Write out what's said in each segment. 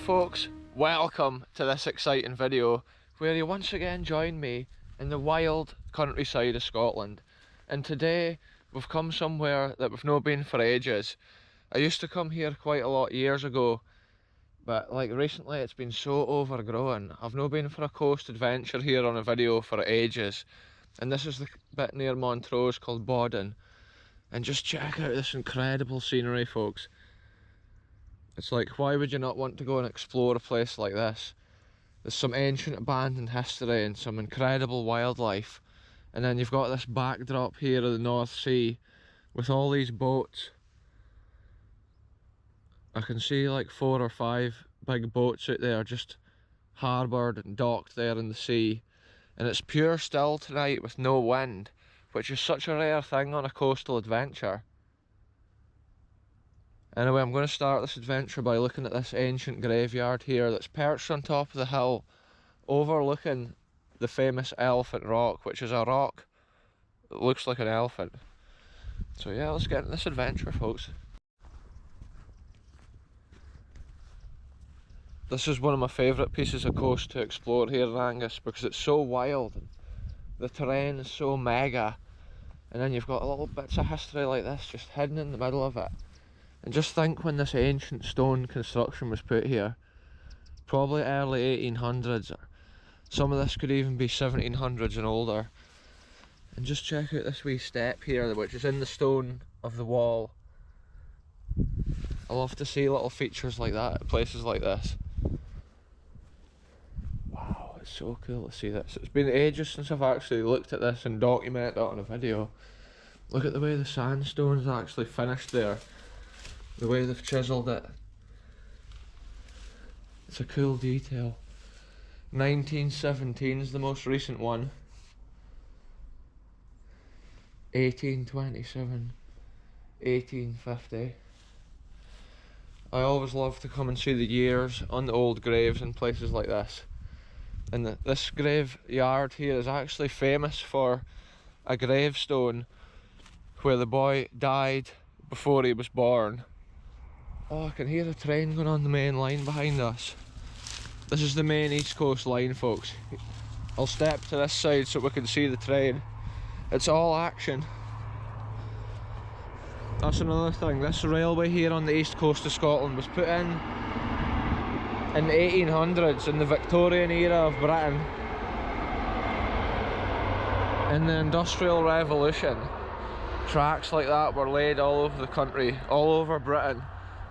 folks, welcome to this exciting video where you once again join me in the wild countryside of Scotland. And today we've come somewhere that we've not been for ages. I used to come here quite a lot years ago, but like recently it's been so overgrown. I've not been for a coast adventure here on a video for ages. And this is the bit near Montrose called Bodden. And just check out this incredible scenery, folks. It's like, why would you not want to go and explore a place like this? There's some ancient abandoned history and some incredible wildlife. And then you've got this backdrop here of the North Sea with all these boats. I can see like 4 or 5 big boats out there just harboured and docked there in the sea. And it's pure still tonight with no wind, which is such a rare thing on a coastal adventure. Anyway, I'm going to start this adventure by looking at this ancient graveyard here that's perched on top of the hill, overlooking the famous Elephant Rock, which is a rock that looks like an elephant. So yeah, let's get into this adventure, folks. This is one of my favourite pieces of coast to explore here in Angus because it's so wild and the terrain is so mega, and then you've got little bits of history like this just hidden in the middle of it. And just think when this ancient stone construction was put here, probably early 1800s, or some of this could even be 1700s and older. And just check out this wee step here, which is in the stone of the wall. I love to see little features like that at places like this. Wow, it's so cool to see this. It's been ages since I've actually looked at this and documented it on a video. Look at the way the sandstone's actually finished there. The way they've chiselled it. It's a cool detail. 1917 is the most recent one. 1827. 1850. I always love to come and see the years on the old graves in places like this. And this graveyard here is actually famous for a gravestone where the boy died before he was born. Oh, I can hear a train going on the main line behind us. This is the main East Coast line, folks. I'll step to this side so we can see the train. It's all action. That's another thing. This railway here on the east coast of Scotland was put in the 1800s, in the Victorian era of Britain. In the Industrial Revolution, tracks like that were laid all over the country, all over Britain.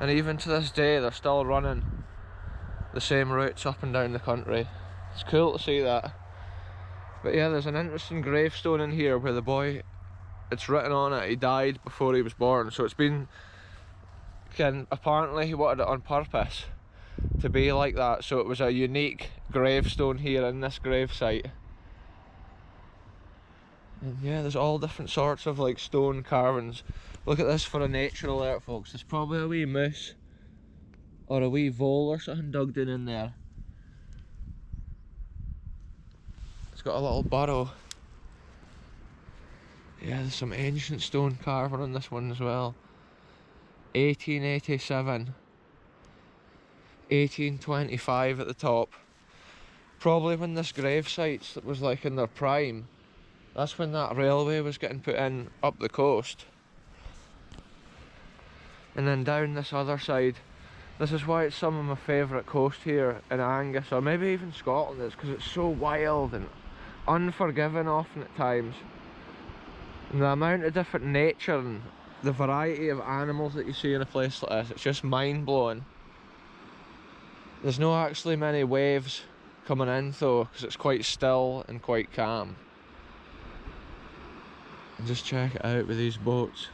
And even to this day, they're still running the same routes up and down the country. It's cool to see that. But yeah, there's an interesting gravestone in here where the boy, it's written on it, he died before he was born. So it's been, apparently he wanted it on purpose to be like that. So it was a unique gravestone here in this gravesite. And yeah, there's all different sorts of like stone carvings. Look at this for a nature alert, folks. There's probably a wee moose or a wee vole or something dug in there. It's got a little burrow. Yeah, there's some ancient stone carving on this one as well. 1887. 1825 at the top. Probably when this gravesite was like in their prime. That's when that railway was getting put in up the coast. And then down this other side, this is why it's some of my favourite coast here in Angus, or maybe even Scotland, is because it's so wild and unforgiving often at times. And the amount of different nature and the variety of animals that you see in a place like this, it's just mind-blowing. There's no actually many waves coming in though, because it's quite still and quite calm. And just check it out with these boats.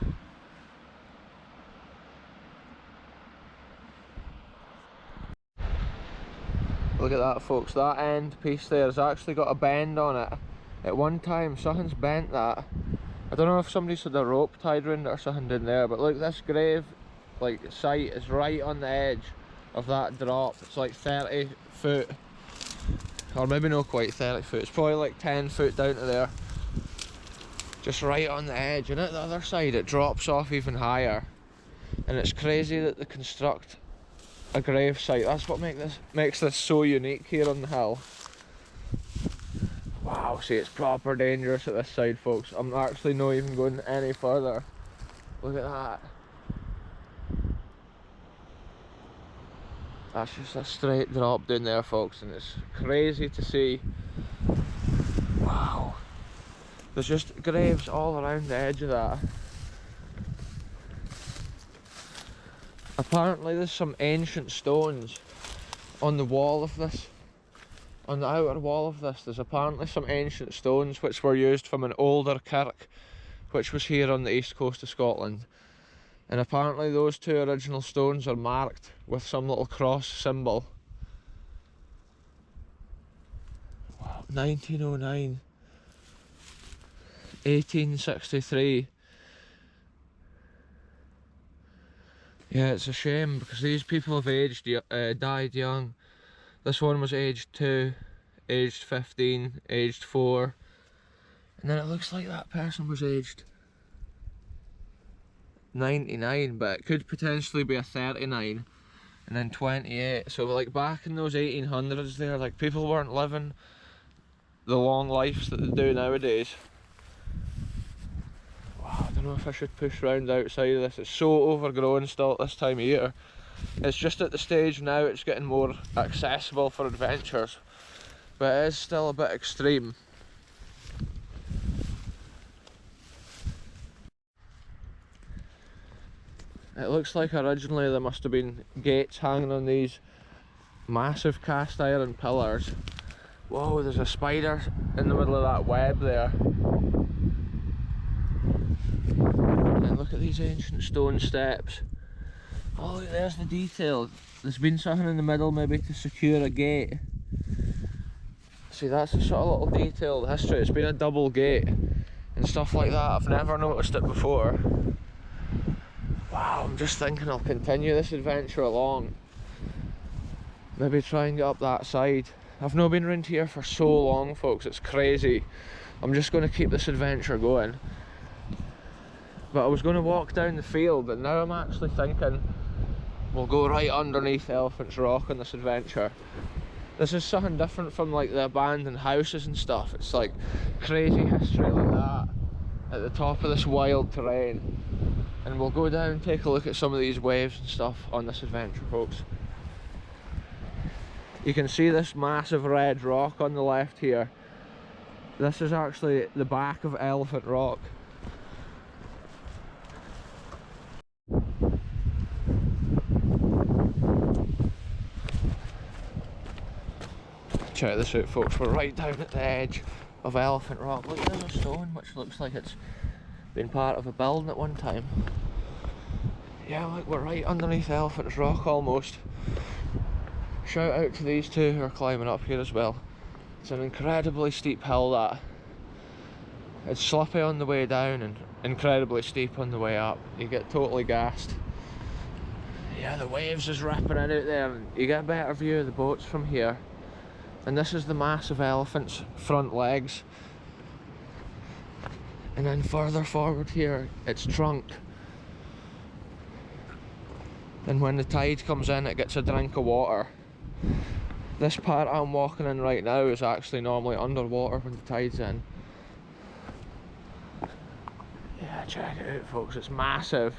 Look at that, folks. That end piece there has actually got a bend on it. At one time, something's bent that. I don't know if somebody's had a rope tied around it or something in there, but look, this grave site is right on the edge of that drop. It's like 30 foot, or maybe not quite 30 foot. It's probably like 10 foot down to there. Just right on the edge, and at the other side it drops off even higher. And it's crazy that they construct a grave site. That's what makes this so unique here on the hill. Wow, see, it's proper dangerous at this side, folks. I'm actually not even going any further. Look at that. That's just a straight drop down there, folks, and it's crazy to see. Wow. There's just graves all around the edge of that. Apparently there's some ancient stones on the wall of this. On the outer wall of this, there's apparently some ancient stones which were used from an older kirk which was here on the east coast of Scotland. And apparently those two original stones are marked with some little cross symbol. Wow, 1909. 1863. Yeah, it's a shame because these people have died young. This one was aged 2, aged 15, aged 4, and then it looks like that person was aged 99, but it could potentially be a 39 and then 28. So like back in those 1800s there, like people weren't living the long lives that they do nowadays. Wow, I don't know if I should push round outside of this. It's so overgrown still at this time of year. It's just at the stage now it's getting more accessible for adventures, but it is still a bit extreme. It looks like originally there must have been gates hanging on these massive cast iron pillars. Whoa, there's a spider in the middle of that web there. And look at these ancient stone steps. Oh, look, there's the detail. There's been something in the middle maybe to secure a gate. See, that's the sort of little detailed history. It's been a double gate and stuff like that. I've never noticed it before. Wow, I'm just thinking I'll continue this adventure along. Maybe try and get up that side. I've not been around here for so long, folks, it's crazy. I'm just going to keep this adventure going. But I was going to walk down the field, but now I'm actually thinking we'll go right underneath Elephant's Rock on this adventure. This is something different from like the abandoned houses and stuff. It's like crazy history like that at the top of this wild terrain. And we'll go down and take a look at some of these waves and stuff on this adventure, folks. You can see this massive red rock on the left here. This is actually the back of Elephant Rock. Check this out, folks. We're right down at the edge of Elephant Rock. Look, there's a stone which looks like it's been part of a building at one time. Yeah, look, we're right underneath Elephant's Rock almost. Shout out to these two who are climbing up here as well. It's an incredibly steep hill, that. It's slippy on the way down and incredibly steep on the way up. You get totally gassed. Yeah, the waves is ripping in out there and you get a better view of the boats from here. And this is the massive elephant's front legs. And then further forward here, its trunk. And when the tide comes in, it gets a drink of water. This part I'm walking in right now is actually normally underwater when the tide's in. Yeah, check it out, folks, it's massive.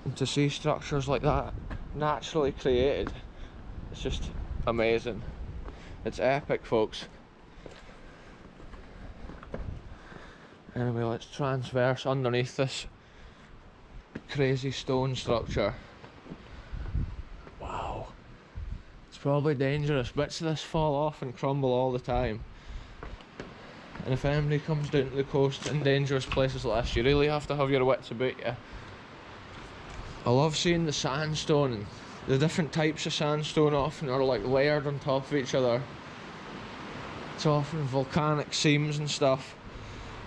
And to see structures like that naturally created, it's just amazing. It's epic, folks. Anyway, let's transverse underneath this crazy stone structure. Wow, it's probably dangerous. Bits of this fall off and crumble all the time, and if anybody comes down to the coast in dangerous places like this, you really have to have your wits about you. I love seeing the sandstone, and the different types of sandstone often are like layered on top of each other. It's often volcanic seams and stuff,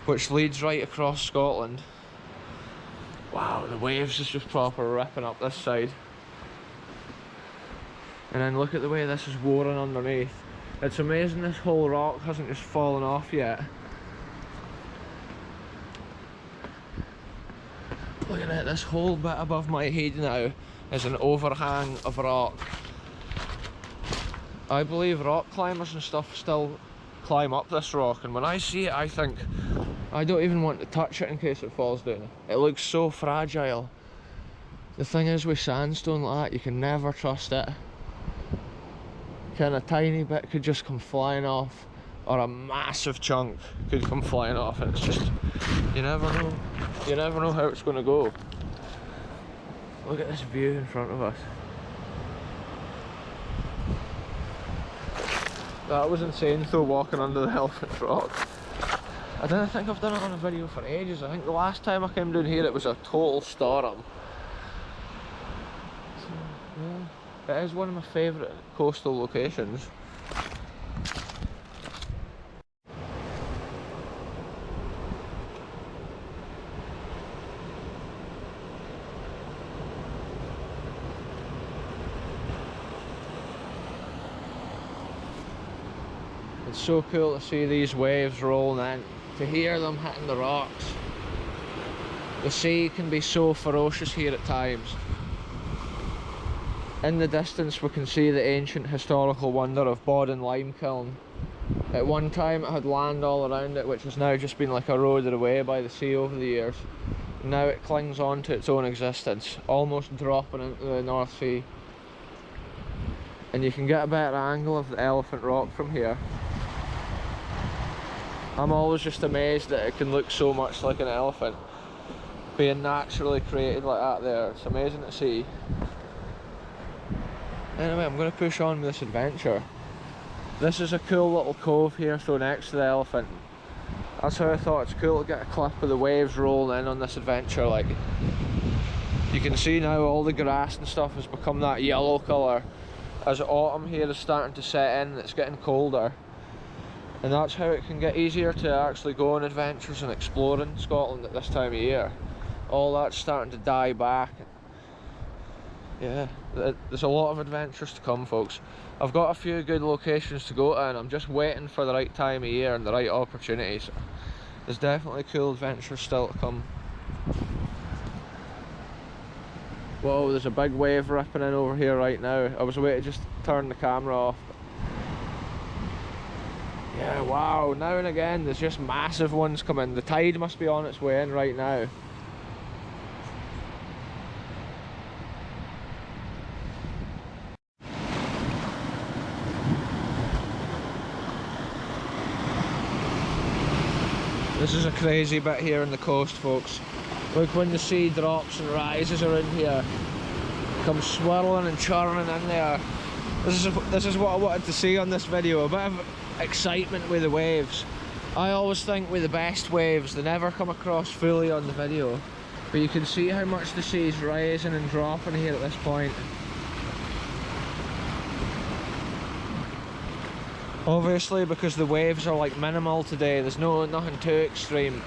which leads right across Scotland. Wow, the waves is just proper ripping up this side. And then look at the way this is worn underneath. It's amazing this whole rock hasn't just fallen off yet. Look at it this whole bit above my head now is an overhang of rock. I believe rock climbers and stuff still climb up this rock, and when I see it I think I don't even want to touch it in case it falls down. It looks so fragile. The thing is with sandstone like that, you can never trust it. Kind of tiny bit could just come flying off, or a massive chunk could come flying off, and it's just, you never know. You never know how it's going to go. Look at this view in front of us. That was insane though, walking under the Elephant Rock. I don't think I've done it on a video for ages. I think the last time I came down here it was a total storm. So, yeah, it is one of my favourite coastal locations. It's so cool to see these waves rolling in, to hear them hitting the rocks. The sea can be so ferocious here at times. In the distance we can see the ancient historical wonder of Bodden lime kiln. At one time it had land all around it, which has now just been like eroded away by the sea over the years. Now it clings on to its own existence, almost dropping into the North Sea. And you can get a better angle of the Elephant Rock from here. I'm always just amazed that it can look so much like an elephant, being naturally created like that there. It's amazing to see. Anyway, I'm going to push on with this adventure. This is a cool little cove here, so next to the elephant. That's how I thought it's cool to get a clip of the waves rolling in on this adventure. Like, you can see now all the grass and stuff has become that yellow colour as autumn here is starting to set in and it's getting colder. And that's how it can get easier to actually go on adventures and explore in Scotland at this time of year. All that's starting to die back. Yeah, there's a lot of adventures to come, folks. I've got a few good locations to go to and I'm just waiting for the right time of year and the right opportunities. There's definitely cool adventures still to come. Whoa, there's a big wave ripping in over here right now. I was waiting to just turn the camera off. Yeah, wow, now and again there's just massive ones coming. The tide must be on its way in right now. This is a crazy bit here on the coast, folks. Look when the sea drops and rises around here. Comes swirling and churning in there. This is what I wanted to see on this video, a bit of excitement with the waves. I always think with the best waves, they never come across fully on the video. But you can see how much the sea's rising and dropping here at this point. Obviously, because the waves are like minimal today, there's nothing too extreme.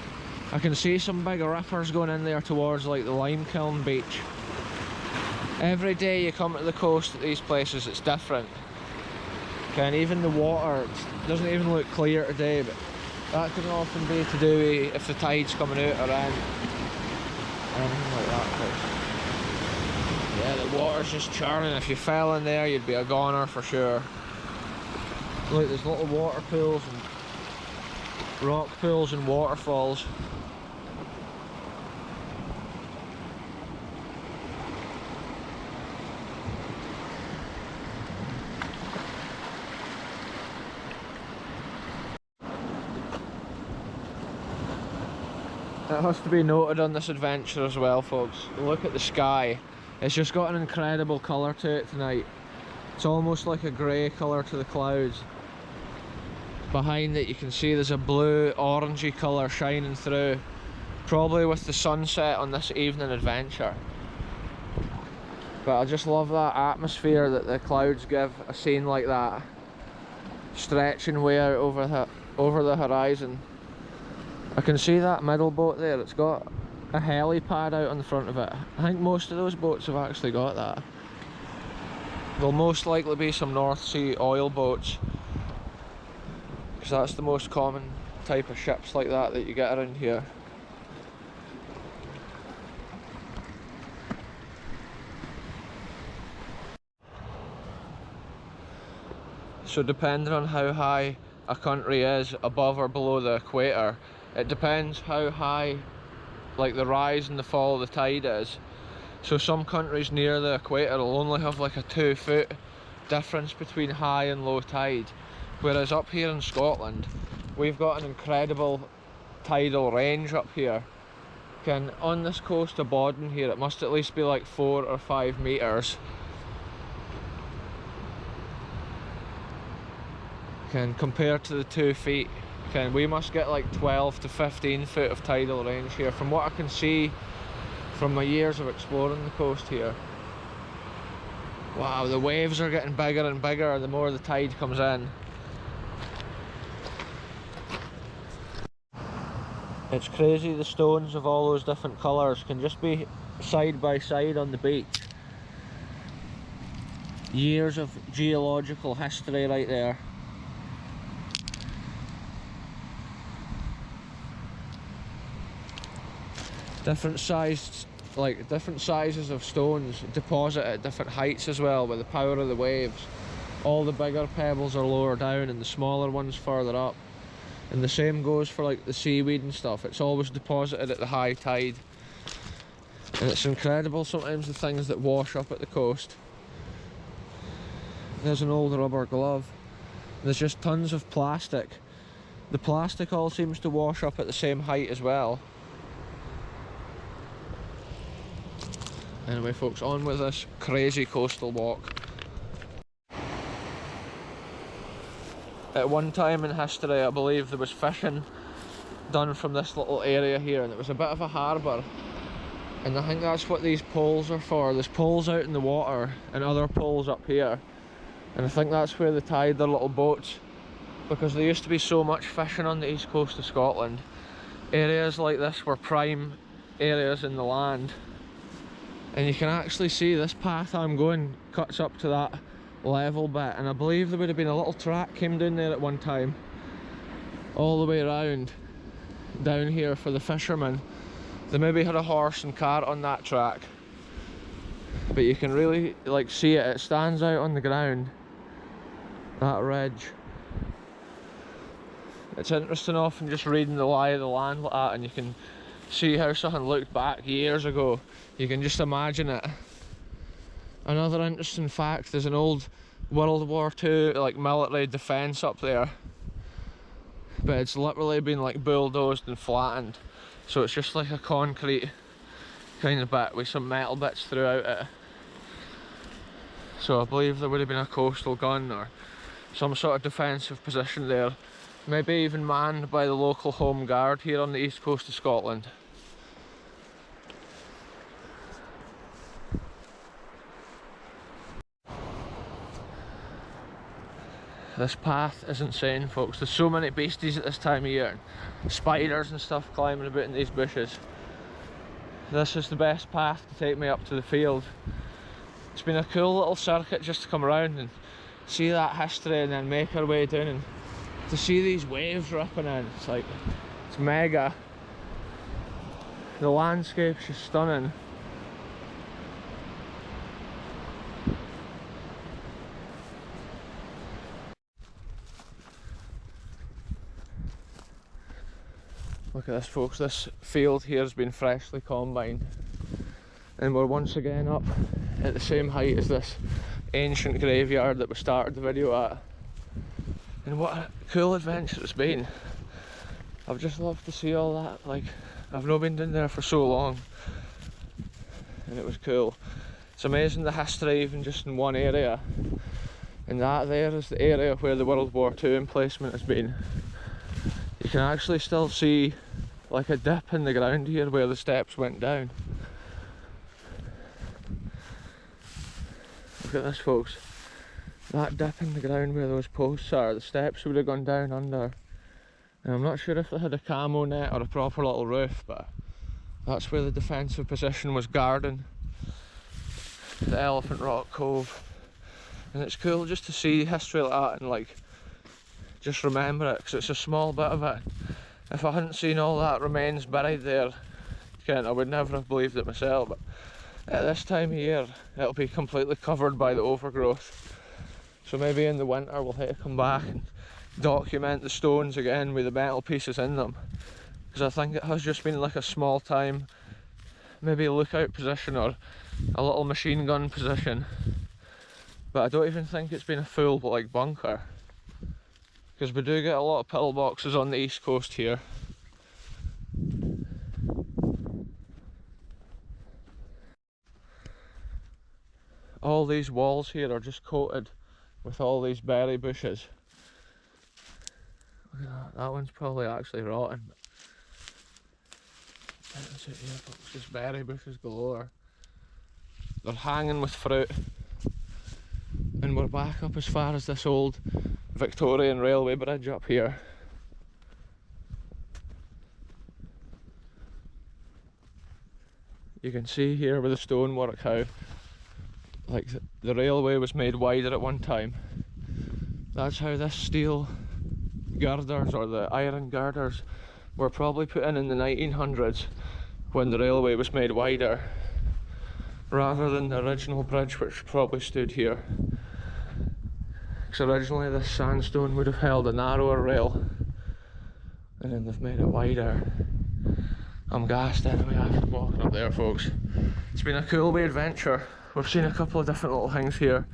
I can see some big rippers going in there towards like the lime kiln beach. Every day you come to the coast at these places, it's different. Okay, and even the water doesn't even look clear today, but that can often be to do with if the tide's coming out or in. Anything like that. Yeah, the water's just churning. If you fell in there, you'd be a goner for sure. Look, there's little water pools and rock pools and waterfalls. It has to be noted on this adventure as well, folks. Look at the sky. It's just got an incredible colour to it tonight. It's almost like a grey colour to the clouds. Behind it you can see there's a blue orangey colour shining through, probably with the sunset on this evening adventure. But I just love that atmosphere that the clouds give a scene like that, stretching way out over the horizon. I can see that middle boat there, it's got a helipad out on the front of it. I think most of those boats have actually got that. There'll most likely be some North Sea oil boats, because that's the most common type of ships like that you get around here. So depending on how high a country is above or below the equator, it depends how high like the rise and the fall of the tide is. So some countries near the equator will only have like a 2-foot difference between high and low tide, whereas up here in Scotland we've got an incredible tidal range up here. On this coast of Bodden here, it must at least be like 4 or 5 metres. Compared to the 2 feet, we must get like 12 to 15 foot of tidal range here, from what I can see from my years of exploring the coast here. Wow, the waves are getting bigger and bigger the more the tide comes in. It's crazy, the stones of all those different colours can just be side by side on the beach. Years of geological history right there. Different sizes of stones deposit at different heights as well, with the power of the waves. All the bigger pebbles are lower down and the smaller ones further up. And the same goes for like the seaweed and stuff. It's always deposited at the high tide. And it's incredible sometimes the things that wash up at the coast. There's an old rubber glove. There's just tons of plastic. The plastic all seems to wash up at the same height as well. Anyway folks, on with this crazy coastal walk. At one time in history, I believe there was fishing done from this little area here, and it was a bit of a harbour. And I think that's what these poles are for. There's poles out in the water and other poles up here. And I think that's where they tied their little boats, because there used to be so much fishing on the east coast of Scotland. Areas like this were prime areas in the land. And you can actually see this path I'm going cuts up to that level bit, and I believe there would have been a little track came down there at one time, all the way around down here for the fishermen. They maybe had a horse and cart on that track, but you can really like see it. It stands out on the ground, that ridge. It's interesting often just reading the lie of the land like that, and you can see how something looked back years ago. You can just imagine it. Another interesting fact, there's an old World War II like military defence up there, but it's literally been like bulldozed and flattened, so it's just like a concrete kind of bit with some metal bits throughout it. So I believe there would have been a coastal gun or some sort of defensive position there, maybe even manned by the local Home Guard here on the east coast of Scotland. This path is insane folks, there's so many beasties at this time of year, spiders and stuff climbing about in these bushes. This is the best path to take me up to the field. It's been a cool little circuit just to come around and see that history and then make our way down, and to see these waves ripping in, it's mega. The landscape's just stunning. Look at this folks, this field here has been freshly combined, and we're once again up at the same height as this ancient graveyard that we started the video at. And what a cool adventure it's been. I've just loved to see all that. Like, I've not been down there for so long, and it was cool. It's amazing the history even just in one area, and that there is the area where the World War II emplacement has been. You can actually still see like a dip in the ground here where the steps went down. Look at this folks, that dip in the ground where those posts are, the steps would have gone down under. And I'm not sure if they had a camo net or a proper little roof, but that's where the defensive position was guarding the Elephant Rock Cove. And it's cool just to see history like that and like just remember it, because it's a small bit of it. If I hadn't seen all that remains buried there, I would never have believed it myself. But at this time of year, it'll be completely covered by the overgrowth. So maybe in the winter we'll have to come back and document the stones again with the metal pieces in them, because I think it has just been like a small time, maybe a lookout position or a little machine gun position, but I don't even think it's been a full like bunker, because we do get a lot of pillboxes on the east coast here. All these walls here are just coated with all these berry bushes. Look at that, that one's probably actually rotten. That's it here, folks, just berry bushes galore. They're hanging with fruit. And we're back up as far as this old Victorian railway bridge up here. You can see here with the stonework how like the railway was made wider at one time. That's how this steel girders, or the iron girders, were probably put in the 1900s when the railway was made wider, rather than the original bridge which probably stood here. Because originally this sandstone would have held a narrower rail, and then they've made it wider. I'm gassed anyway after walking up there, folks. It's been a cool wee adventure. We've seen a couple of different little things here,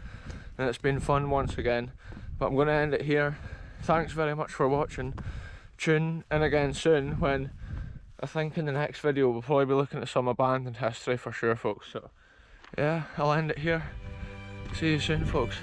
and it's been fun once again. But I'm going to end it here. Thanks very much for watching. Tune in again soon, when I think in the next video we'll probably be looking at some abandoned history for sure, folks. So yeah, I'll end it here. See you soon, folks.